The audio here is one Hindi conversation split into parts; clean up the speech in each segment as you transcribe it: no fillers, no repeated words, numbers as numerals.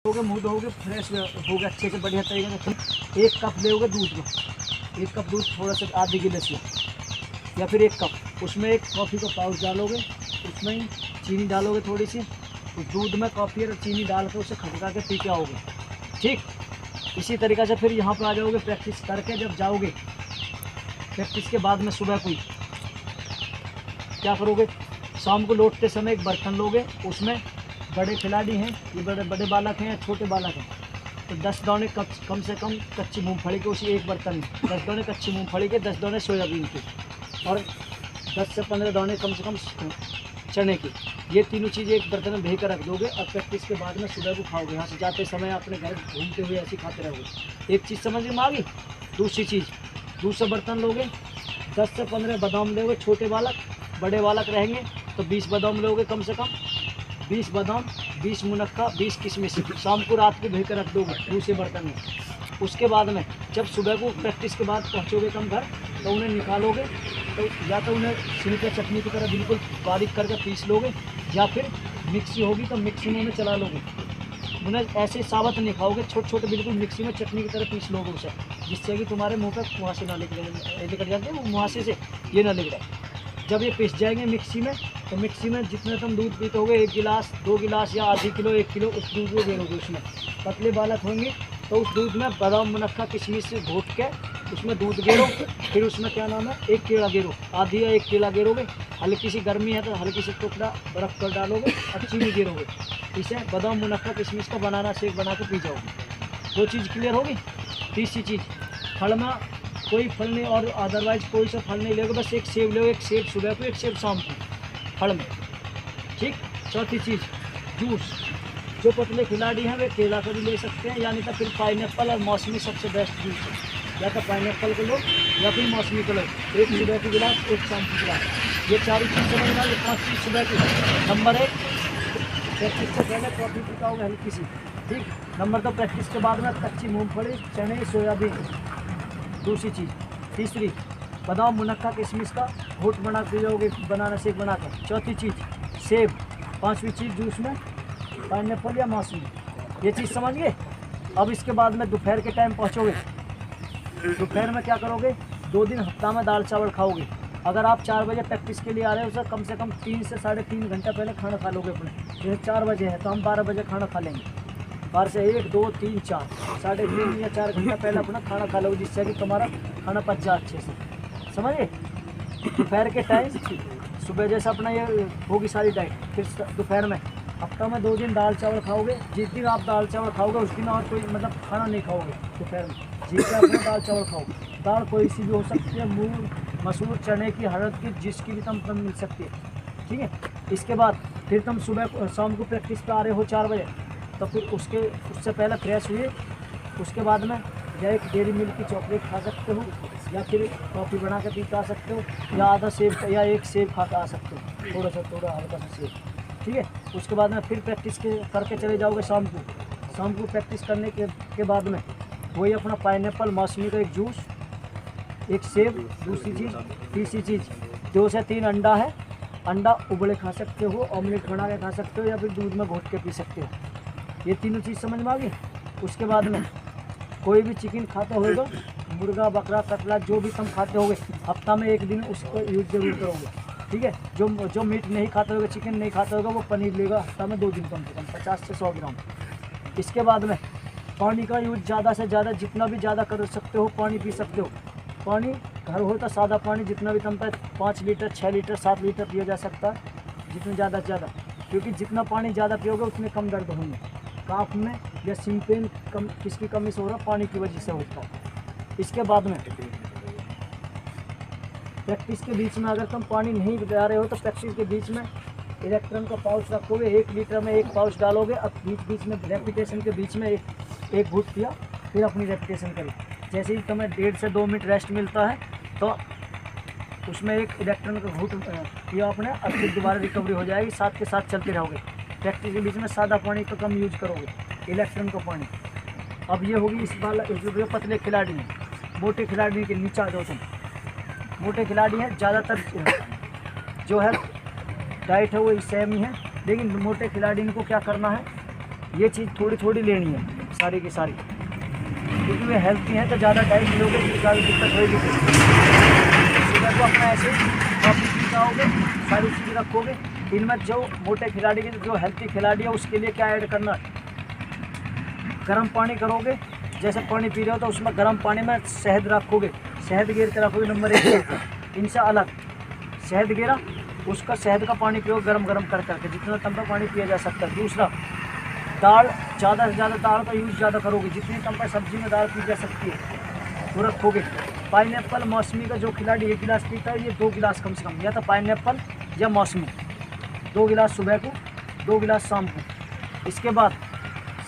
होगे, मुँह धोगे, फ्रेश हो गए अच्छे से बढ़िया तरीके से। एक कप लोगे दूध में, एक कप दूध थोड़ा सा आधे गिलास या फिर एक कप, उसमें एक कॉफ़ी का पाउच डालोगे, उसमें ही चीनी डालोगे थोड़ी सी, उस दूध में कॉफ़ी और चीनी डाल के उसे खटका के पी के आओगे। ठीक, इसी तरीक़े से फिर यहाँ पर आ जाओगे प्रैक्टिस करके। जब जाओगे प्रैक्टिस के बाद में सुबह को क्या करोगे, शाम को लौटते समय एक बर्तन लोगे, उसमें बड़े खिलाड़ी हैं, ये बड़े बालक हैं या छोटे बालक हैं, तो 10 दाने कम से कम कच्ची मूंगफली के उसी एक बर्तन में, 10 दाने कच्ची मूंगफली के, 10 दाने सोयाबीन के और 10 से 15 दाने कम से कम चने की। ये तीनों चीज़ें एक बर्तन में भे कर रख दोगे और प्रैक्टिस के बाद में सुबह को खाओगे। यहाँ से जाते समय अपने घर घूमते हुए ऐसे खाते रहोगे। एक चीज़ समझ में आ गई। दूसरी चीज़, दूसरा बर्तन लोगे, 10 से 15 बादाम लोगे, छोटे बालक, बड़े बालक रहेंगे तो 20 बादाम लोगे कम से कम, 20 बादाम, 20 मुनक्का, 20 किशमिश, शाम को रात को भेकर रख दोगे दूसरे बर्तन में। उसके बाद में जब सुबह को प्रैक्टिस के बाद पहुँचोगे तुम घर, तो उन्हें निकालोगे, तो या तो उन्हें छिलके चटनी की तरह बिल्कुल बारीक करके पीस लोगे, या फिर मिक्सी होगी तो मिक्सी में चला लोगे। उन्हें ऐसे साबुत नहीं खाओगे, छोटे छोटे बिल्कुल मिक्सी में चटनी की तरह पीस लोगे उसे, जिससे कि तुम्हारे मुँह पर मुहासे ना निकल जाते हैं, मुहासे से ये ना निकले। जब ये पिस जाएंगे मिक्सी में, तो मिक्सी में जितने तुम दूध पीते होगे, 1 गिलास, 2 गिलास या आधी किलो, 1 किलो, उस दूध को गेरोगे उसमें। पतले बालक होंगे तो उस दूध में बादाम, मुनक्का, किशमिश से घोट के उसमें दूध गेरो, फिर उसमें क्या नाम है, 1 केला गेरो, आधी या 1 केला गेरोगे। हल्की सी गर्मी है तो हल्की सी टुकड़ा बर्फ़ कर डालोगे और चीनी गेरोगे। इसे बादाम, मुनक्का, किशमिश का बनाना शेक बना के पी जाओगे। 2 चीज़ क्लियर होगी। तीसरी चीज़, फल में कोई फल नहीं और अदरवाइज कोई सा फल नहीं लोगे, बस एक सेब लो, एक सेब सुबह को, एक सेब शाम को फल में। ठीक। चौथी चीज़, जूस। जो पतले खिलाड़ी हैं वे केला का भी ले सकते हैं, यानी तो फिर पाइनएप्पल और मौसमी सबसे बेस्ट जूस है। या तो पाइनएप्पल को लो या फिर मौसमी को लो, एक सुबह की गिलास, एक शाम की गिलास। ये चारों चीज़ समझना, ये 5 चीज़ सुबह की। नंबर 1, प्रैक्टिस से पहले कॉफ़ी पीताओगे हल्की सी। ठीक। नंबर 2, प्रैक्टिस के बाद में कच्ची मूँगफली, चने, सोयाबीन। दूसरी चीज़। तीसरी, बादाम, मुनक्का, किशमिश का घोट बना के जाओगे, बनाना शेक बना कर। चौथी चीज़, सेब। 5वीं चीज़, जूस में पाइनएप्पल या मौसमी। ये चीज़ समझ गए। अब इसके बाद में दोपहर के टाइम पहुँचोगे, दोपहर में क्या करोगे, 2 दिन हफ्ता में दाल चावल खाओगे। अगर आप 4 बजे प्रैक्टिस के लिए आ रहे हो तो कम से कम 3 से 3.5 घंटा पहले खाना खा लोगे अपने। जैसे 4 बजे है तो हम 12 बजे खाना खा लेंगे। 12 से 1, 2, 3, 4, 3.5 या 4 घंटा पहले अपना खाना खा लोगे, जिससे कि तुम्हारा खाना पच जाए अच्छे से। समझे। दोपहर के टाइम सुबह जैसा अपना ये होगी सारी डाइट, फिर दोपहर में हफ्ता में 2 दिन दाल चावल खाओगे। जिस दिन आप दाल चावल खाओगे उस दिन और कोई मतलब खाना नहीं खाओगे दोपहर में, जिस दिन अपना दाल चावल खाओगे। दाल कोई सी भी हो सकती है, मूंग, मसूर, चने की, हरद की, जिसकी भी तुम मिल सकती है। ठीक है। इसके बाद फिर तुम सुबह शाम को प्रैक्टिस पे आ रहे हो 4 बजे, तो फिर उससे पहले फ्रेश हुए। उसके बाद में या एक डेयरी मिल्क की चॉकलेट खा सकते हो, या फिर कॉफ़ी बना के पी आ सकते हो, या आधा सेब या एक सेब खा के आ सकते हो, थोड़ा हल्का सा सेब। ठीक है। उसके बाद में फिर प्रैक्टिस करके चले जाओगे शाम को प्रैक्टिस करने के बाद में वही अपना पाइनएप्पल, मौसमी का एक जूस, एक सेब। दूसरी चीज़। तीसरी चीज़, 2 से 3 अंडा है, अंडा उबले खा सकते हो, ऑमलेट बना के खा सकते हो, या फिर दूध में घोट के पी सकते हो। ये तीनों चीज़ समझ में आ गई। उसके बाद में कोई भी चिकन खाता होगा, मुर्गा, बकरा, कतला, जो भी तुम खाते होगे, हफ्ता में 1 दिन उसको यूज़ जरूर करोगे। ठीक है। जो मीट नहीं खाते होगा, चिकन नहीं खाता होगा, वो पनीर लेगा हफ्ता में 2 दिन कम से कम, 50 से 100 ग्राम। इसके बाद में पानी का यूज़ ज़्यादा से ज़्यादा, जितना भी ज़्यादा कर सकते हो पानी पी सकते हो। पानी घर हो तो सादा पानी जितना भी तुम 5 लीटर, 6 लीटर, 7 लीटर पिया जा सकता है, जितना ज़्यादा से ज़्यादा, क्योंकि जितना पानी ज़्यादा पियोगे उतने कम दर्द होंगे। काफ में या सिम पेन कम, किसकी कमी से हो रहा, पानी की वजह से होता है। इसके बाद में प्रैक्टिस के बीच में अगर तुम पानी नहीं पिला रहे हो तो प्रैक्टिस के बीच में इलेक्ट्रॉन का पाउच रखोगे, 1 लीटर में 1 पाउच डालोगे। अब बीच में रेपिटेशन के बीच में एक घूट पिया, फिर अपनी रेपिटेशन करी। जैसे ही तुम्हें 1.5 से 2 मिनट रेस्ट मिलता है तो उसमें एक इलेक्ट्रॉन का घूट पिया आपने, अब फिर दोबारा रिकवरी हो जाएगी। साथ के साथ चलते रहोगे। प्रैक्टिस के बीच में सादा पानी का कम यूज करोगे, इलेक्ट्रॉन का पानी। अब ये होगी इस बार जो पतले खिलाड़ी हैं। मोटे खिलाड़ी के नीचे आ जाओ तुम। मोटे खिलाड़ी हैं, ज़्यादातर जो है डाइट है वो सेम ही है, लेकिन मोटे खिलाड़ी को क्या करना है, ये चीज़ थोड़ी थोड़ी लेनी है सारी की सारी, क्योंकि वे हेल्थी हैं। तो ज़्यादा टाइम लोगे तो ज़्यादा दिक्कत होगी। सुबह को अपना ऐसे कॉफ़ी पी जाओगे, सारी चीज़ रखोगे। इनमें जो मोटे खिलाड़ी के, जो हेल्थी खिलाड़ी है, उसके लिए क्या ऐड करना है, गर्म पानी करोगे। जैसे पानी पी रहे हो तो उसमें गर्म पानी में शहद रखोगे, शहद गिर के रखोगे नंबर 1। इनसे अलग शहद गिरा, उसका शहद का पानी पियो गरम गरम कर करके, जितना ठंडा पानी पिया जा सकता है। दूसरा, दाल ज़्यादा से ज़्यादा दाल का यूज़ ज़्यादा करोगे, जितनी कम पर सब्जी में दाल पी जा सकती है वो रखोगे। पाइनएप्पल मौसमी का जो खिलाड़ी 1 गिलास पीता है, ये 2 गिलास कम से कम, या तो पाइनएप्पल या मौसमी, 2 गिलास सुबह को, 2 गिलास शाम को। इसके बाद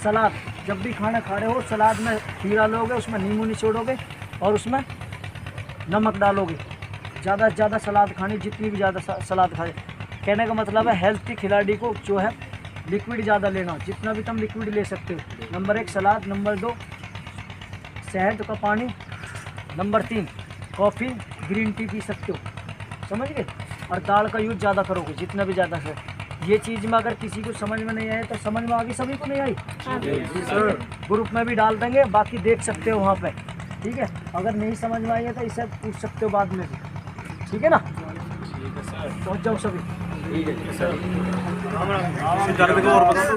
सलाद, जब भी खाना खा रहे हो सलाद में खीरा लोगे, उसमें नींबू निचोड़ोगे और उसमें नमक डालोगे। ज़्यादा से ज़्यादा सलाद खानी, जितनी भी ज़्यादा सलाद खाए। कहने का मतलब है हेल्थी खिलाड़ी को जो है लिक्विड ज़्यादा लेना, जितना भी तुम लिक्विड ले सकते हो। नंबर 1 सलाद, नंबर 2 शहद का पानी, number 3 coffee green tea P सकते हो, समझ गए। और दाल का यूज़ ज़्यादा करोगे, जितना भी ज़्यादा है। ये चीज़ में अगर किसी को समझ में नहीं आए तो समझ में आ गई, सभी को नहीं आई सर ग्रुप में भी डाल देंगे, बाकी देख सकते हो वहाँ पे, ठीक है। अगर नहीं समझ में आई है तो इसे पूछ सकते हो बाद में भी, ठीक है ना। पहुँच जाओ सभी।